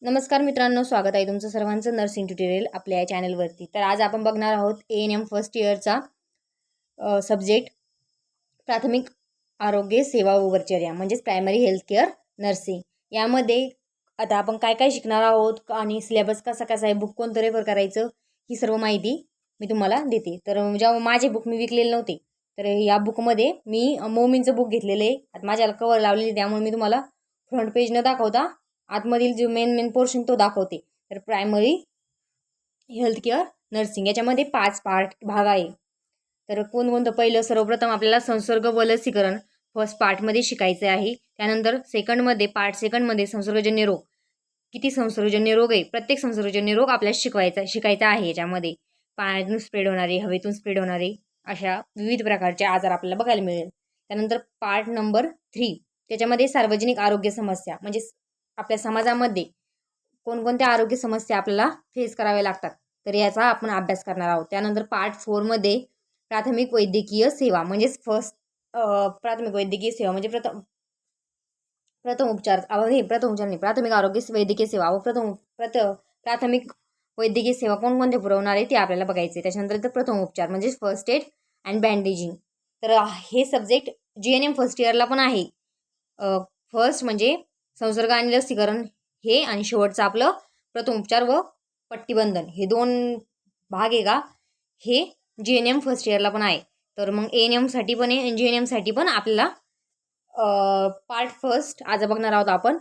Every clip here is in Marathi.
नमस्कार मित्रांनो, स्वागत आहे तुमचं सर्वांचं नर्सिंग ट्युटोरियल आपल्या या चॅनलवरती. तर आज आपण बघणार आहोत ANM फर्स्ट इयरचा सब्जेक्ट प्राथमिक आरोग्य सेवा उपचार्या म्हणजेच प्रायमरी हेल्थ केअर नर्सिंग. यामध्ये आता आपण काय काय शिकणार आहोत आणि सिलेबस कसा कसा आहे, बुक कोणतं रेफर करायचं, ही सर्व माहिती मी तुम्हाला देते. तर जेव्हा माझे बुक मी विकलेले नव्हते, तर या बुकमध्ये मी मोमीनचं बुक घेतलेलं आहे. आता माझ्याला कवर लावलेली, त्यामुळे मी तुम्हाला फ्रंट पेज न दाखवता आतमधील जो मेन पोर्शन तो दाखवते. तर प्रायमरी हेल्थ केअर नर्सिंग याच्यामध्ये 5 भाग आहे. तर कोणकोणतं? पहिलं सर्वप्रथम आपल्याला संसर्ग व लसीकरण फर्स्ट पार्टमध्ये शिकायचे आहे. त्यानंतर पार्ट सेकंडमध्ये संसर्गजन्य रोग. किती संसर्गजन्य रोग आहे, प्रत्येक संसर्गजन्य रोग आपल्याला शिकायचा आहे. याच्यामध्ये पाण्यातून स्प्रेड होणारे, हवेतून स्प्रेड होणारे अशा विविध प्रकारचे आजार आपल्याला बघायला मिळेल. त्यानंतर पार्ट नंबर 3 त्याच्यामध्ये सार्वजनिक आरोग्य समस्या, म्हणजे आपल्या समाजामध्ये कोणकोणत्या आरोग्य समस्या आपल्याला फेस कराव्या लागतात, तर याचा आपण अभ्यास करणार आहोत. त्यानंतर पार्ट 4मध्ये प्राथमिक वैद्यकीय सेवा, म्हणजेच प्राथमिक वैद्यकीय सेवा म्हणजे प्रथम उपचार नाही, प्राथमिक आरोग्य वैद्यकीय सेवा व प्राथमिक वैद्यकीय सेवा कोणकोणते पुरवणार आहे ते आपल्याला बघायचे. त्याच्यानंतर प्रथम उपचार म्हणजे फर्स्ट एड अँड बँडेजिंग. तर हे सब्जेक्ट GNM फर्स्ट इयरला पण आहे. फर्स्ट म्हणजे संसर्ग आणि लसीकरण हे, आणि शेवटचं आपलं प्रथम उपचार व पट्टीबंधन, हे 2 भाग आहे का, हे GNM फर्स्ट इयरला पण आहे. तर मग ANM साठी पण आहे आणि GNM साठी पण आपल्याला पार्ट फर्स्ट आज बघणार आहोत आपण.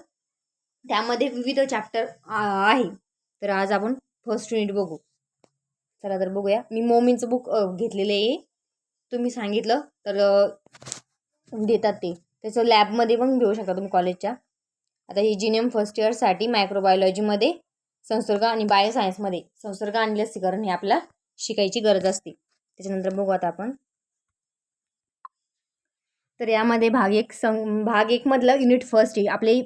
त्यामध्ये विविध चॅप्टर आहे. तर आज आपण फर्स्ट युनिट बघू. चला तर बघूया. मी मोमीनचं बुक घेतलेलं आहे. तुम्ही सांगितलं तर देतात ते. त्याचं लॅबमध्ये पण घेऊ शकता तुम्ही कॉलेजच्या. आता ही GNM फर्स्ट इयरसाठी मायक्रोबायोलॉजीमध्ये संसर्ग आणि बायोसायन्समध्ये संसर्ग आणि लसीकरण हे आपल्याला शिकायची गरज असते. त्याच्यानंतर बघू आता आपण. तर यामध्ये भाग 1 मधलं युनिट फर्स्ट आहे. आपले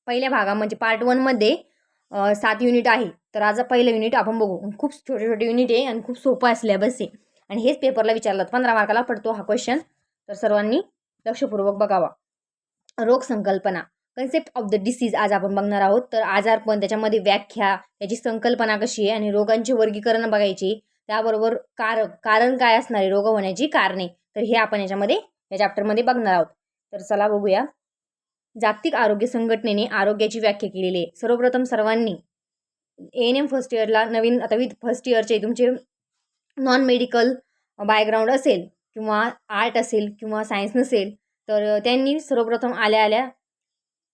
पहिल्या भागा म्हणजे पार्ट 1 मध्ये 7 युनिट आहे. तर आज पहिलं युनिट आपण बघू. खूप छोटे छोटे युनिट आहे आणि खूप सोपा सिलेबस आहे, आणि हेच पेपरला विचारलं 15 मार्काला पडतो हा क्वेश्चन. तर सर्वांनी लक्षपूर्वक बघावा. रोग संकल्पना, कन्सेप्ट ऑफ द डिसीज आज आपण बघणार आहोत. तर आजारपण, त्याच्यामध्ये व्याख्या, त्याची संकल्पना कशी आहे, आणि रोगांचे वर्गीकरण बघायची. त्याबरोबर कारण काय असणार आहे, रोग होण्याची कारणे, तर हे आपण या चॅप्टरमध्ये बघणार आहोत. तर चला बघूया. जागतिक आरोग्य संघटनेने आरोग्याची व्याख्या केलेली आहे. सर्वप्रथम सर्वांनी ANM फर्स्ट इयरला नवीन, आता फर्स्ट इयरचे तुमचे नॉन मेडिकल बॅकग्राऊंड असेल किंवा आर्ट असेल किंवा सायन्स नसेल, तर त्यांनी सर्वप्रथम आल्या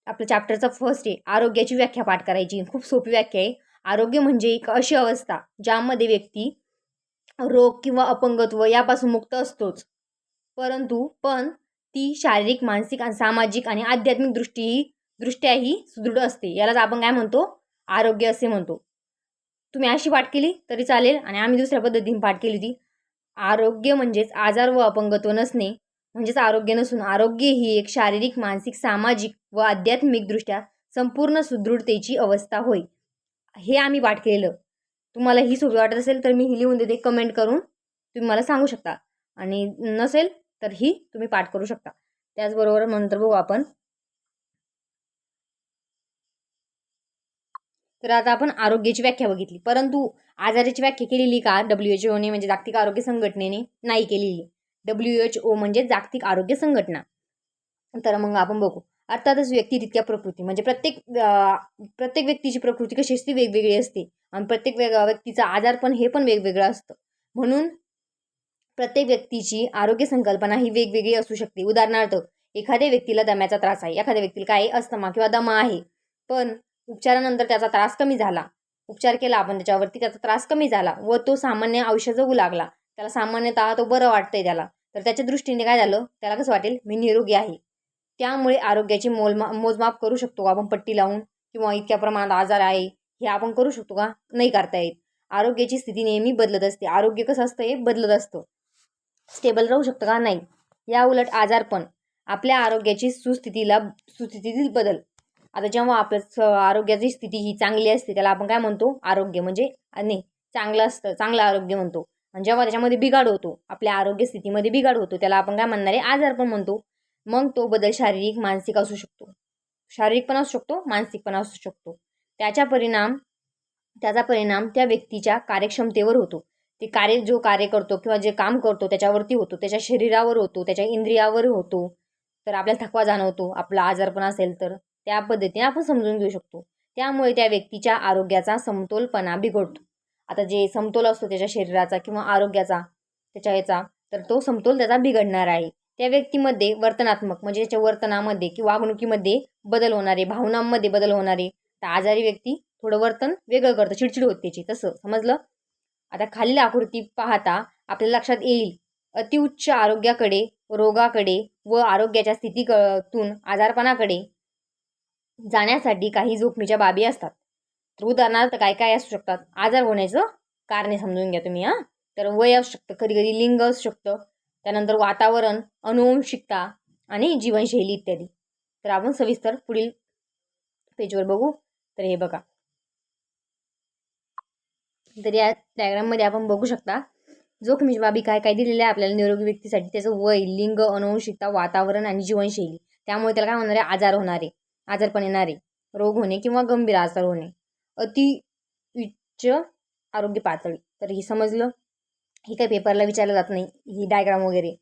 आपल्या चॅप्टरचा फर्स्ट आहे आरोग्याची व्याख्या पाठ करायची. खूप सोपी व्याख्या आहे. आरोग्य म्हणजे एक अशी अवस्था ज्यामध्ये व्यक्ती रोग किंवा अपंगत्व यापासून मुक्त असतोच, पण ती शारीरिक, मानसिक आणि सामाजिक आणि आध्यात्मिक दृष्ट्याही सुदृढ असते. यालाच आपण काय म्हणतो, आरोग्य असे म्हणतो. तुम्ही अशी पाठ केली तरी चालेल, आणि आम्ही दुसऱ्या पद्धतीने पाठ केली होती. आरोग्य म्हणजेच आजार व अपंगत्व नसणे म्हणजेच आरोग्य नसून, आरोग्य ही एक शारीरिक, मानसिक, सामाजिक व आध्यात्मिक दृष्ट्या संपूर्ण सुदृढतेची अवस्था होय. हे आम्ही पाठ केलेलं. तुम्हाला ही सोपी वाटत असेल तर मी ही लिहून देते, कमेंट करून तुम्ही मला सांगू शकता, आणि नसेल तर ही तुम्ही पाठ करू शकता. त्याचबरोबर नंतर बघू आपण. तर आता आपण आरोग्याची व्याख्या बघितली, परंतु आजाराची व्याख्या केलेली का WHO ने, म्हणजे जागतिक आरोग्य संघटनेने नाही केलेली. WHO म्हणजे जागतिक आरोग्य संघटना. तर मग आपण बघू. अर्थातच व्यक्ती तितक्या प्रकृती, म्हणजे प्रत्येक व्यक्तीची प्रकृती कशी असते, वेगवेगळी असते, आणि प्रत्येक व्यक्तीचा आजार पण हे पण वेगवेगळं असतं. म्हणून प्रत्येक व्यक्तीची आरोग्य संकल्पना ही वेगवेगळी असू शकते. उदाहरणार्थ, एखाद्या व्यक्तीला दम्याचा त्रास आहे, एखाद्या व्यक्तीला काय अस्थमा किंवा दमा आहे, पण उपचारानंतर त्याचा त्रास कमी झाला, उपचार केला आपण त्याच्यावरती, त्याचा त्रास कमी झाला व तो सामान्य आयुष्य जगू लागला, त्याला सामान्यतः तो बरं वाटतंय त्याला, तर त्याच्या दृष्टीने काय झालं, त्याला कसं वाटेल, मी निरोगी आहे. त्यामुळे आरोग्याची मोजमाप करू शकतो आपण पट्टी लावून, किंवा इतक्या प्रमाणात आजार आहे हे आपण करू शकतो का, नाही करता येत. आरोग्याची स्थिती नेहमी बदलत असते. आरोग्य कसं असतं, हे बदलत असतं. स्टेबल राहू शकतं का, नाही. या उलट आजारपण आपल्या आरोग्याची सुस्थितीतील बदल. आता जेव्हा आपल्या आरोग्याची स्थिती ही चांगली असते त्याला आपण काय म्हणतो, आरोग्य म्हणजे चांगलं असतं, चांगलं आरोग्य म्हणतो. आणि जेव्हा त्याच्यामध्ये बिघाड होतो, आपल्या आरोग्य स्थितीमध्ये बिघाड होतो, त्याला आपण काय म्हणणार आहे, आजारपण म्हणतो. मग तो बदल शारीरिक, मानसिक असू शकतो. शारीरिक पण असू शकतो, मानसिक पण असू शकतो. त्याचा परिणाम त्या व्यक्तीच्या कार्यक्षमतेवर होतो. ते जो कार्य करतो किंवा जे काम करतो त्याच्यावरती होतो, त्याच्या शरीरावर होतो, त्याच्या इंद्रियावर होतो. तर आपल्याला थकवा जाणवतो, आपला आजारपण असेल तर त्या पद्धतीने आपण समजून घेऊ शकतो. त्यामुळे त्या व्यक्तीच्या आरोग्याचा समतोलपणा बिघडतो. आता जे समतोल असतो त्याच्या शरीराचा किंवा आरोग्याचा त्याचा तर तो समतोल त्याचा बिघडणार आहे. त्या व्यक्तीमध्ये वर्तनात्मक म्हणजे त्याच्या वर्तनामध्ये किंवा वागणुकीमध्ये बदल होणारे, भावनांमध्ये बदल होणारे. तर आजारी व्यक्ती थोडं वर्तन वेगळं करतं, चिडचिड होते त्याची. तसं समजलं. आता खालील आकृती पाहता आपल्या लक्षात येईल अतिउच्च आरोग्याकडे, रोगाकडे व आरोग्याच्या स्थितीतून आजारपणाकडे जाण्यासाठी काही जोखमीच्या बाबी असतात. तर उदाहरणार्थ काय काय असू शकतात आजार होण्याचं कारणे समजून घ्या तुम्ही. तर वय असू शकतं, कधी कधी लिंग असू शकतं, त्यानंतर वातावरण, अनुवंशिकता आणि जीवनशैली इत्यादी. तर आपण सविस्तर पुढील पेजवर बघू. तर हे बघा, तर या डायग्राममध्ये आपण बघू शकता जोखमीच्या बाबी काय काय दिलेल्या आहे आपल्याला निरोगी व्यक्तीसाठी. त्याचं वय, लिंग, अनुवंशिकता, वातावरण आणि जीवनशैली. त्यामुळे त्याला काय होणार आहे, आजार होणारे, आजारपण येणारे, रोग होणे किंवा गंभीर आजार होणे. अति उच्च आरोग्य पातळी. तर हे समजलं. ही काही पेपरला विचारलं जात नाही ही डायग्राम वगैरे.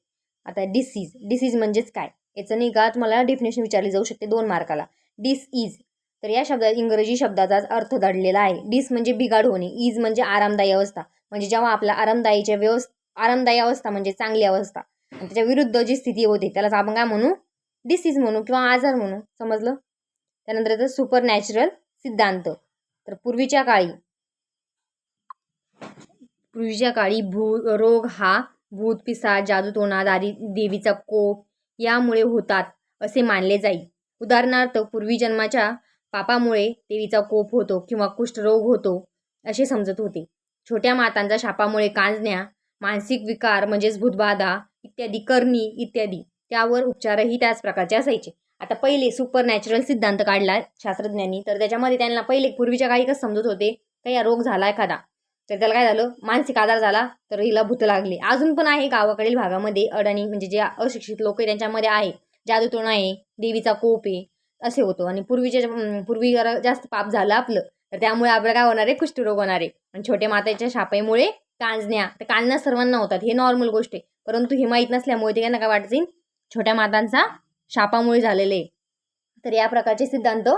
आता डिसीज म्हणजेच काय, याचं नाही का तुम्हाला डेफिनेशन विचारली जाऊ शकते 2 मार्काला. डिसइज, तर या शब्दात इंग्रजी शब्दाचाच अर्थ दडलेला आहे. डिस म्हणजे बिघाड होणे, इज म्हणजे आरामदायी अवस्था. म्हणजे जेव्हा आपला आरामदायी अवस्था म्हणजे चांगली अवस्था आणि त्याच्या विरुद्ध जी स्थिती होते त्यालाच आपण काय म्हणू, डिसीज म्हणू किंवा आजार म्हणू. समजलं. त्यानंतर येतं सुपर नॅचरल सिद्धांत. तर पूर्वीच्या काळी रोग हा भूत, पिशाच, जादूटोणा, देवीचा कोप यामुळे होतात असे मानले जाई. उदाहरणार्थ पूर्वी जन्माच्या पापामुळे देवीचा कोप होतो किंवा कुष्ठरोग होतो असे समजत होते. छोट्या मातांच्या शापामुळे कांजण्या, मानसिक विकार म्हणजेच भूतबाधा इत्यादी, करणी इत्यादी त्यावर उपचारही त्याच प्रकारचे असायचे. आता पहिले सुपर नॅचरल सिद्धांत काढला शास्त्रज्ञांनी. तर त्याच्यामध्ये त्यांना पहिले पूर्वीच्या काळी कसं समजत होते, काही रोग झाला एखादा तर त्याला काय झालं, मानसिक आजार झाला तर हिला भूत लागली. अजून पण आहे गावाकडील भागामध्ये अडाणी म्हणजे जे अशिक्षित लोक आहे त्यांच्यामध्ये आहे, जादूटोणा आहे, देवीचा कोप आहे असे होतो. आणि पूर्वी जरा जास्त पाप झालं आपलं तर त्यामुळे आपल्याला काय होणार आहे, कुष्ठरोग होणार आहे. आणि छोट्या मातेच्या शापामुळे कांजण्या, तर कांजण्या सर्वांना होतात, हे नॉर्मल गोष्ट आहे. परंतु हे माहीत नसल्यामुळे ते त्यांना काय वाटत छोट्या मातांचा शापामुळे झालेले. तर या प्रकारचे सिद्धांत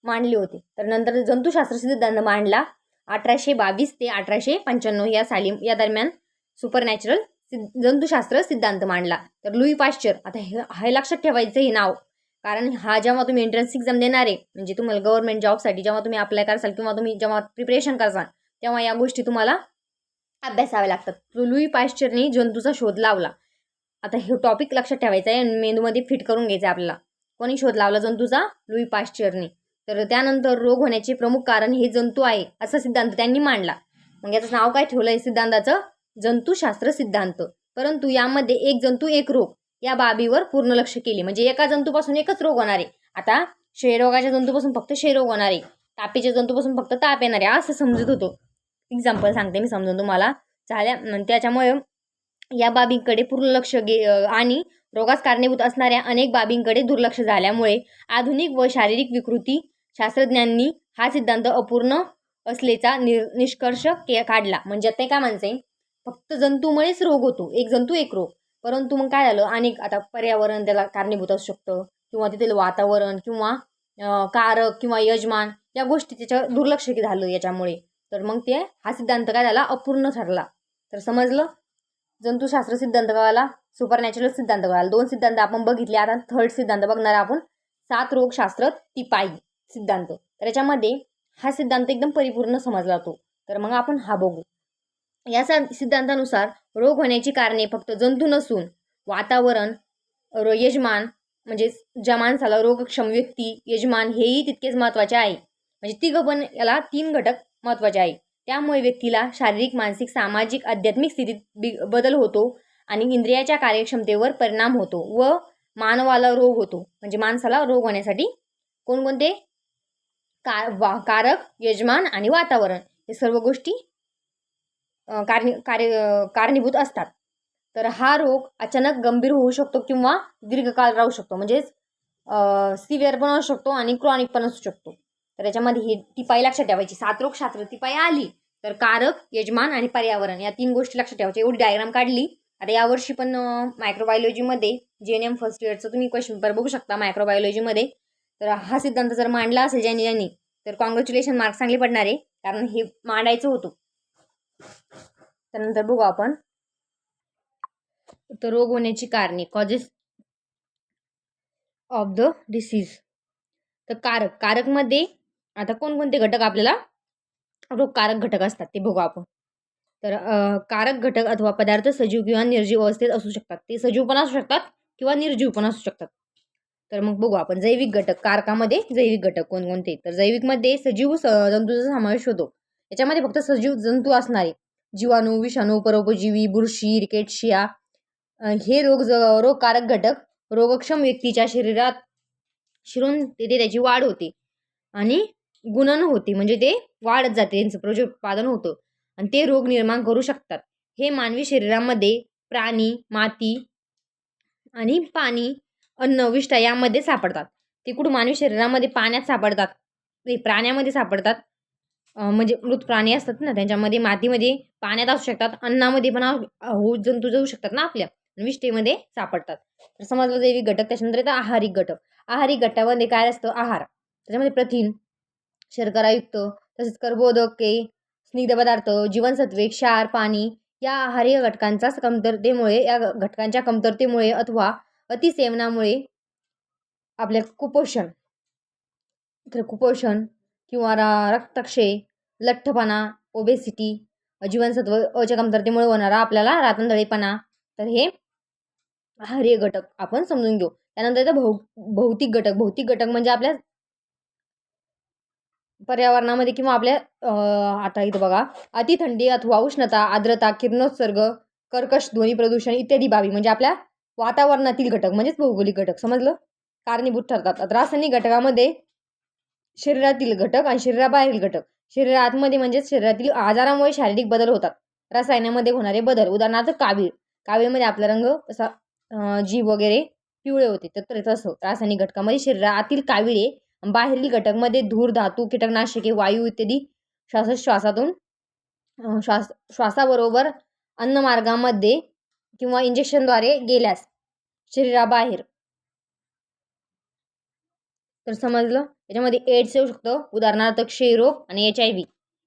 मांडले होते. तर नंतर जंतुशास्त्र सिद्धांत मांडला 1822 ते 1895 या दरम्यान सुपर नॅचरल जंतुशास्त्र सिद्धांत मांडला. तर लुई पाश्चर, आता हे लक्षात ठेवायचं हे नाव, कारण हा जेव्हा तुम्ही एंट्रन्स एक्झाम देणार आहे म्हणजे तुम्हाला गव्हर्नमेंट जॉबसाठी जेव्हा तुम्ही अप्लाय कराल किंवा तुम्ही जेव्हा प्रिपरेशन करसाल तेव्हा या गोष्टी तुम्हाला अभ्यासाव्या लागतात. लुई पाश्चरने जंतूचा शोध लावला. आता हे टॉपिक लक्षात ठेवायचा आहे, मेंदूमध्ये फिट करून घ्यायचं आहे आपल्याला. कोणी शोध लावला जंतूचा, लुई पाश्चरने. तर त्यानंतर रोग होण्याचे प्रमुख कारण हे जंतू आहे असा सिद्धांत त्यांनी मांडला. मग याचं नाव काय ठेवलं आहे सिद्धांताचं, जंतुशास्त्र सिद्धांत. परंतु यामध्ये एक जंतू एक रोग या बाबीवर पूर्ण लक्ष केले. म्हणजे एका जंतूपासून एकच रोग होणार आहे. आता क्षयरोगाच्या जंतूपासून फक्त क्षयरोग होणार आहे, तापीच्या जंतूपासून फक्त ताप येणार आहे असं समजत होतो. एक्झाम्पल सांगते मी समजून तुम्हाला. त्याच्यामुळे या बाबींकडे पूर्ण लक्ष आणि रोगास कारणीभूत असणाऱ्या अनेक बाबींकडे दुर्लक्ष झाल्यामुळे आधुनिक व शारीरिक विकृती शास्त्रज्ञांनी हा सिद्धांत अपूर्ण असल्याचा निष्कर्ष काढला. म्हणजे ते काय म्हणते, फक्त जंतूमुळेच रोग होतो, एक जंतू एक रोग. परंतु मग काय झालं, अनेक आता पर्यावरण त्याला कारणीभूत असू शकतं किंवा तिथलं वातावरण किंवा कारक किंवा यजमान या गोष्टी त्याच्या दुर्लक्ष झालं याच्यामुळे. तर मग हा सिद्धांत काय झाला, अपूर्ण ठरला. तर समजलं. जंतुशास्त्र सिद्धांत कळाला, सुपर नॅचरल सिद्धांत कळाला. 2 सिद्धांत आपण बघितले. आता थर्ड सिद्धांत बघणार आपण, 7 रोगशास्त्र तिपाई सिद्धांत. तर याच्यामध्ये हा सिद्धांत एकदम परिपूर्ण समजला जातो. तर मग आपण हा बघू. या सिद्धांतानुसार रोग होण्याची कारणे फक्त जंतू नसून वातावरण, यजमान म्हणजे ज्या माणसाला रोगक्षम व्यक्ती, यजमान हेही तितकेच महत्त्वाचे आहे. म्हणजे तिघं पण याला 3 घटक महत्त्वाचे आहे. त्यामुळे व्यक्तीला शारीरिक, मानसिक, सामाजिक, आध्यात्मिक स्थितीत बदल होतो आणि इंद्रियाच्या कार्यक्षमतेवर परिणाम होतो व मानवाला रोग होतो. म्हणजे माणसाला रोग होण्यासाठी कोणकोणते कारक, यजमान आणि वातावरण हे सर्व गोष्टी कारणीभूत असतात. तर हा रोग अचानक गंभीर होऊ शकतो किंवा दीर्घकाळ राहू शकतो. म्हणजेच सिव्हिअर पण असू शकतो आणि क्रॉनिक पण असू शकतो. तर याच्यामध्ये ही टिपाई लक्षात ठेवायची. 7 रोग शास्त्र टिपाई आली तर कारक, यजमान आणि पर्यावरण या 3 गोष्टी लक्षात ठेवायच्या. एवढी डायग्राम काढली. आता यावर्षी पण मायक्रोबायोलॉजीमध्ये JNM फर्स्ट इयरचं तुम्ही क्वेश्चन पेपर बघू शकता मायक्रोबायोलॉजीमध्ये. तर हा सिद्धांत जर मांडला असेल ज्यांनी तर कॉंग्रॅच्युलेशन, मार्क्स चांगले पडणार आहे, कारण हे मांडायचं होतं. त्यानंतर बघू आपण तर रोग होण्याची कारणे, कॉजेस ऑफ द डिसीज. तर कारकमध्ये आता कोणकोणते घटक आपल्याला रोगकारक घटक असतात ते बघू आपण. तर कारक घटक अथवा पदार्थ सजीव किंवा निर्जीव अवस्थेत असू शकतात. ते सजीव पण असू शकतात किंवा निर्जीव पण असू शकतात. तर मग बघू आपण जैविक घटक. कारकामध्ये जैविक घटक कोणकोणते? तर जैविकमध्ये सजीव जंतूचा समावेश होतो. याच्यामध्ये फक्त सजीव जंतू असणारे जीवाणू, विषाणू, परोपजीवी, बुरशी, रिकेट्शिया हे रोगकारक घटक रोगक्षम व्यक्तीच्या शरीरात शिरून तिथे त्याची वाढ होते आणि गुणन होते, म्हणजे ते वाढत जाते, त्यांचं प्रजोत्पादन होतं आणि ते रोग निर्माण करू शकतात. हे मानवी शरीरामध्ये प्राणी, माती आणि पाणी, अन्न, विष्ठा यामध्ये सापडतात. ते कुठं मानवी शरीरामध्ये पाण्यात सापडतात, ते प्राण्यामध्ये सापडतात. म्हणजे मृत प्राणी असतात ना, त्यांच्यामध्ये मातीमध्ये, पाण्यात असू शकतात, अन्नामध्ये पण जंतू जाऊ शकतात ना आपल्या, विष्ठेमध्ये सापडतात. तर समजलं जैविक घटक. त्याच्यानंतर येतं आहारिक घटक. आहारिक घटकामध्ये काय असतं? आहार. त्याच्यामध्ये प्रथिन, शर्करायुक्त, तसेच कर्बोदके, स्निग्ध पदार्थ, जीवनसत्वे, क्षार, पाणी या आहारी घटकांच्या कमतरतेमुळे अथवा अतिसेवनामुळे आपल्या कुपोषण किंवा रक्तक्षय, लठ्ठपणा, ओबेसिटी, जीवनसत्व अच्या कमतरतेमुळे होणारा आपल्याला रातंधळेपणा, तर हे आहारीय घटक आपण समजून घेऊ. त्यानंतर येतं भौतिक घटक. भौतिक घटक म्हणजे आपल्या पर्यावरणामध्ये किंवा आपल्या आता इथं बघा, अतिथंडी अथवा उष्णता, आर्द्रता, किरणोत्सर्ग, कर्कश ध्वनी प्रदूषण इत्यादी बाबी म्हणजे आपल्या वातावरणातील घटक म्हणजेच भौगोलिक घटक. समजलं? कारणीभूत ठरतात. आता रासायनिक घटकामध्ये शरीरातील घटक आणि शरीराबाहेरील घटक. शरीरा आतमध्ये म्हणजे शरीरातील आजारामुळे शारीरिक बदल होतात. रसायनामध्ये होणारे बदल, उदाहरणार्थ कावीळ. कावीळमध्ये आपला रंग असा जीभ वगैरे पिवळे होते. तर तसं रासायनिक घटकामध्ये शरीरातील काविळे, बाहेरील घटकमध्ये धूर, धातू, कीटकनाशके, वायू इत्यादी श्वासातून श्वासाबरोबर अन्नमार्गामध्ये किंवा इंजेक्शनद्वारे गेल्यास शरीराबाहेर. तर समजलं? याच्यामध्ये एड्स येऊ शकतं, उदाहरणार्थ क्षयरोग आणि HIV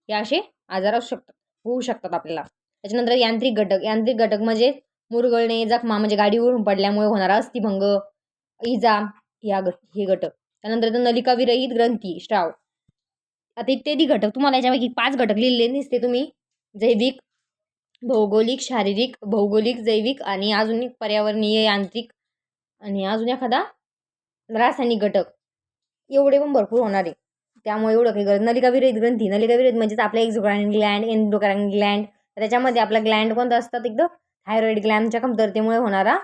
हे असे आजार होऊ शकतात आपल्याला. त्याच्यानंतर यांत्रिक घटक. यांत्रिक घटक म्हणजे मुरगळणे, जखमा म्हणजे गाडीवरून पडल्यामुळे होणारा अस्थिभंग, इजा हे घटक. त्यानंतर नलिका विरहित ग्रंथी, स्त्राव. आता इत्यादी घटक. तुम्हाला याच्यापैकी 5 घटक लिहिलेले दिसते तुम्ही. जैविक, भौगोलिक, शारीरिक, भौगोलिक, जैविक आणि अजून एक पर्यावरणीय, यांत्रिक आणि अजून एखादा रासायनिक घटक. एवढे पण भरपूर होणार आहे, त्यामुळे एवढं काही गरज. नलिका विरहित ग्रंथी. नलिका विरहित म्हणजेच आपल्या एक्झोक्राइन ग्लँड, एंडोक्राइन ग्लँड. त्याच्यामध्ये आपला ग्लँड कोणता असतात? एकदम थायरॉइड ग्लँडच्या कमतरतेमुळे होणारा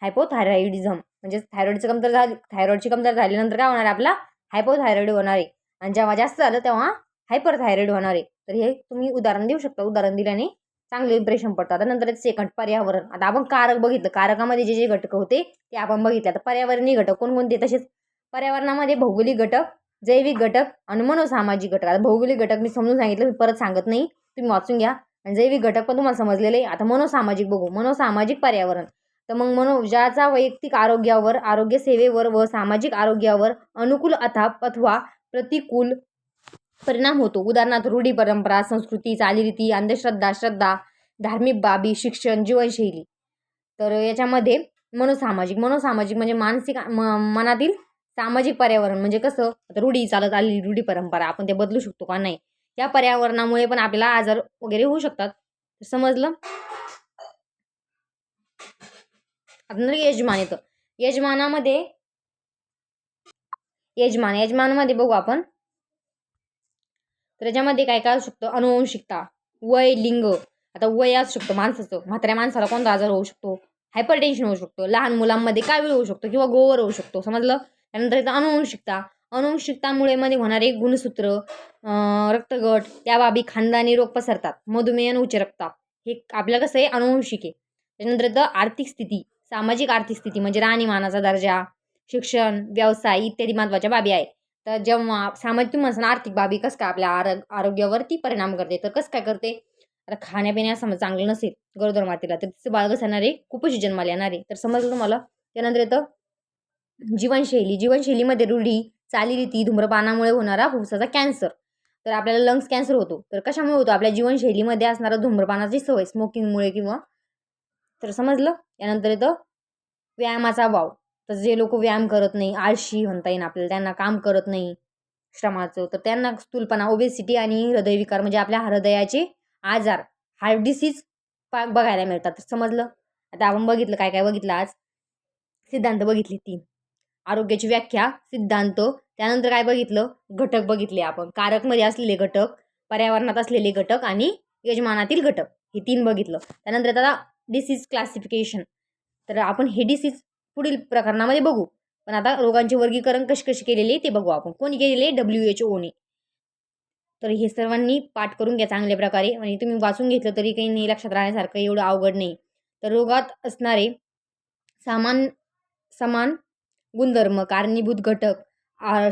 हायपोथायरॉइडिझम, म्हणजे थायरॉइडची कमतरता झाल्यानंतर काय होणार आहे? आपला हायपोथायरॉइड होणार आहे आणि जेव्हा जास्त झालं तेव्हा हायपरथायरॉइड होणार आहे. तर हे तुम्ही उदाहरण देऊ शकता. उदाहरण दिल्याने चांगले इम्प्रेशन पडतात. नंतर सेकंड पर्यावरण. आता आपण कारक बघितलं, कारकामध्ये जे घटक होते ते आपण बघितले. आता पर्यावरणीय घटक कोणकोणते? तसेच पर्यावरणामध्ये भौगोलिक घटक, जैविक घटक आणि मनोसामाजिक घटक. आता भौगोलिक घटक मी समजून सांगितलं, मी परत सांगत नाही, तुम्ही वाचून घ्या. आणि जैविक घटक पण तुम्हाला समजलेले आहे. आता मनोसामाजिक बघू. मनोसामाजिक पर्यावरण. तर मग ज्याचा वैयक्तिक आरोग्यावर, आरोग्य सेवेवर व सामाजिक आरोग्यावर अनुकूल अथवा प्रतिकूल परिणाम होतो. उदाहरणार्थ रूढी, परंपरा, संस्कृती, चालीरीती, अंधश्रद्धा, श्रद्धा, धार्मिक बाबी, शिक्षण, जीवनशैली. तर याच्यामध्ये मनोसामाजिक म्हणजे मनातील सामाजिक पर्यावरण. म्हणजे कसं? आता रूढी चालत आलेली रूढी परंपरा आपण ते बदलू शकतो का? नाही. या पर्यावरणामुळे पण आपल्याला आजार वगैरे होऊ शकतात. समजलं? आता यजमान येतं. यजमानामध्ये बघू आपण. तर याच्यामध्ये काय काय असू शकतं? अनुवंशिकता, वय, लिंग. आता वय असू शकतं माणसाचं. म्हाताऱ्या माणसाला कोणता आजार होऊ शकतो? हायपरटेन्शन होऊ शकतो. लहान मुलांमध्ये कावीळ होऊ शकतो किंवा गोवर होऊ शकतो. समजलं? त्यानंतर येतं अनुवंशिकता. अनुवंशिकतामुळे मध्ये होणारे गुणसूत्र, रक्तगट त्या बाबी, खानदानी रोग पसरतात. मधुमेह आणि उच्च रक्तदाब हे आपल्याला कसं आहे? अनुवंशिक आहे. त्यानंतर येतं आर्थिक स्थिती. सामाजिक आर्थिक स्थिती म्हणजे राहणीमानाचा दर्जा, शिक्षण, व्यवसाय इत्यादी महत्त्वाच्या बाबी आहेत. तर जेव्हा सामाजिक तुम्ही म्हणसान आर्थिक बाबी कसं काय आपल्या आरोग्यावरती परिणाम करते, तर कसं काय करते? आता खाण्यापिण्यास समजा चांगलं नसेल गरोदर मातेला, तर तिचं बाळ कसं येणार आहे? कुपोषित जन्माला येणार आहे. तर समजलं तुम्हाला? त्यानंतर येतं जीवनशैलीमध्ये रूढी, चालीरीती, धूम्रपानामुळे होणारा फुफ्फुसाचा कॅन्सर. तर आपल्याला लंग्स कॅन्सर होतो. तर कशामुळे होतो? आपल्या जीवनशैलीमध्ये असणारा धूम्रपानाची सवय, स्मोकिंगमुळे किंवा तर समजलं? यानंतर येतं व्यायामाचा अभाव. तर जे लोकं व्यायाम करत नाही, आळशी म्हणता येईल आपल्याला, त्यांना काम करत नाही श्रमाचं, तर त्यांना स्थूलपणा, ओबेसिटी आणि हृदयविकार म्हणजे आपल्या हृदयाचे आजार, हार्ट डिसीज बघायला मिळतात. तर समजलं? आता आपण बघितलं काय बघितलं आज? सिद्धांत बघितले 3. आरोग्याची व्याख्या, सिद्धांत, त्यानंतर काय बघितलं? घटक बघितले आपण. कारकमध्ये असलेले घटक, पर्यावरणात असलेले घटक आणि यजमानातील घटक. हे 3 बघितलं. त्यानंतर आता डिसीज क्लासिफिकेशन. तर आपण हे डिसीज पुढील प्रकरणामध्ये बघू. पण आता रोगांचे वर्गीकरण कशी केलेले ते बघू आपण. कोणी केलेले? WHOने. तर हे सर्वांनी पाठ करून घ्या चांगल्या प्रकारे आणि तुम्ही वाचून घेतलं तरी काही नाही लक्षात राहण्यासारखं एवढं अवघड नाही. तर रोगात असणारे समान गुणधर्म, कारणीभूत घटक,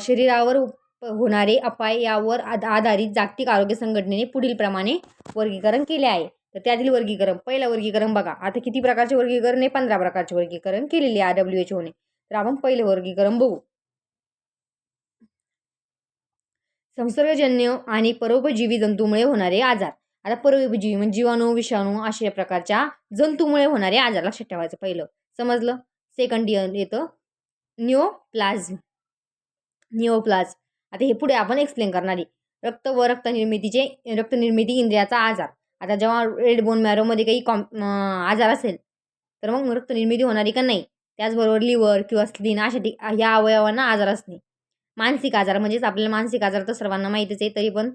शरीरावर होणारे अपाय यावर आधारित जागतिक आरोग्य संघटनेने पुढील प्रमाणे वर्गीकरण केले आहे. तर त्यातील वर्गीकरण, पहिलं वर्गीकरण बघा. आता किती प्रकारचे वर्गीकरण आहे? 15 प्रकारचे वर्गीकरण केलेले आहे WHOने. तर आपण पहिलं वर्गीकरण बघू. संसर्गजन्य आणि परोपजीवी जंतूमुळे होणारे आजार. आता परोपजीवी म्हणजे जीवाणू, विषाणू अशा प्रकारच्या जंतूमुळे होणारे आजार लक्षात ठेवायचं पहिलं. समजलं? सेकंड येतं निओप्लाझ्म. आता हे पुढे आपण एक्सप्लेन करणार आहे. रक्त व रक्तनिर्मिती इंद्रियाचा आजार. आता जेव्हा रेड बोन मॅरोमध्ये काही आजार असेल तर मग रक्तनिर्मिती होणारी का नाही. त्याचबरोबर लिव्हर किंवा स्प्लीन या अवयवांना आजार असणे. मानसिक आजार म्हणजेच आपल्याला मानसिक आजार तर सर्वांना माहितीच आहे, तरी पण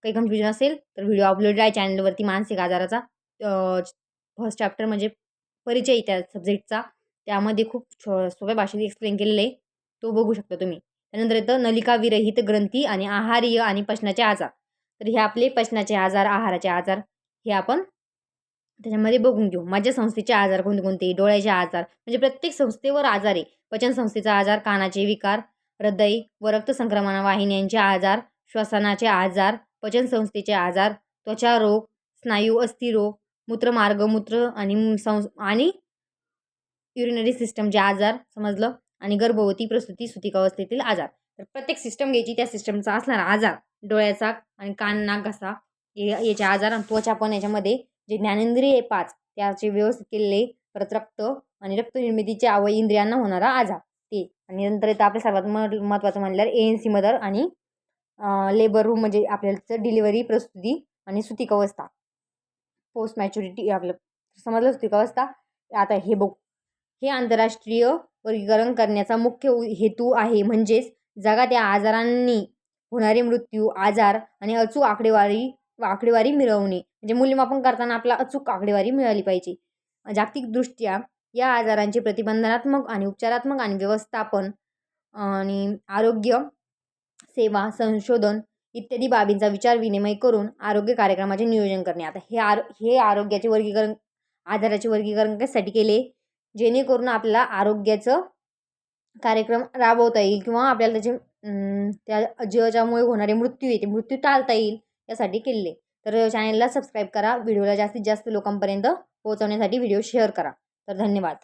काही कन्फ्युजन असेल तर व्हिडिओ अपलोड आहे चॅनलवरती मानसिक आजाराचा. फर्स्ट चॅप्टर म्हणजे परिचय त्या सब्जेक्टचा, त्यामध्ये खूप सोप्या भाषेत एक्सप्लेन केलेलं आहे, तो बघू शकता तुम्ही. त्यानंतर येतं नलिका विरहित ग्रंथी आणि आहारीय आणि पचनाचे आजार. तर हे आपले पचनाचे आजार, आहाराचे आजार हे आपण त्याच्यामध्ये बघून घेऊ. मज्जासंस्थेचे आजार कोणते, डोळ्याचे आजार म्हणजे प्रत्येक संस्थेवर आजार आहे. पचन संस्थेचा आजार, कानाचे विकार, हृदय व रक्तसंक्रमण वाहिन्यांचे आजार, श्वसनाचे आजार, पचन संस्थेचे आजार, त्वचा रोग, स्नायू अस्थिरोग, मूत्रमार्ग, मूत्र आणि युरिनरी सिस्टमचे आजार. समजलं? आणि गर्भवती, प्रसूती, सुतिकावस्थेतील आजार. तर प्रत्येक सिस्टम घ्यायची, त्या सिस्टमचा असणारा आजार, डोळ्याचा आणि कान, नाक, घसा याचे आजार आणि त्वचा पण याच्यामध्ये जे ज्ञानेंद्रिय 5 त्याचे व्यवस्थित केलेले, परत रक्त आणि रक्तनिर्मितीचे इंद्रियांना होणारा आजार ते. आणि नंतर येतं आपल्या सर्वात महत्त्वाचं म्हणल्यावर ANC मदर आणि लेबर रूम म्हणजे आपल्याला डिलिव्हरी, प्रसूती आणि सुतिकावस्था, पोस्ट मॅच्युरिटी आपलं समजलं. सुतिकावस्था आता हे बघू. हे आंतरराष्ट्रीय वर्गीकरण करण्याचा मुख्य हेतू आहे, म्हणजेच जगात या आजारांनी होणारे मृत्यू, आजार आणि अचूक आकडेवारी मिळवणे. म्हणजे मूल्यमापन करताना आपला अचूक आकडेवारी मिळाली पाहिजे. जागतिकदृष्ट्या या आजारांचे प्रतिबंधात्मक आणि उपचारात्मक आणि व्यवस्थापन आणि आरोग्य सेवा, संशोधन इत्यादी बाबींचा विचार-विनिमय करून आरोग्य कार्यक्रमाचे नियोजन करणे. आता हे आरोग्याचे वर्गीकरण, आजाराचे वर्गीकरण कशासाठी केले? जेणेकरून आपल्याला आरोग्याचं कार्यक्रम राबवता येईल किंवा आपल्याला ज्याच्यामुळे होणारे मृत्यू टाळता येईल यासाठी केलेले. तर चॅनलला सबस्क्राईब करा. व्हिडिओला जास्तीत जास्त लोकांपर्यंत पोहोचवण्यासाठी व्हिडिओ शेअर करा. तर धन्यवाद.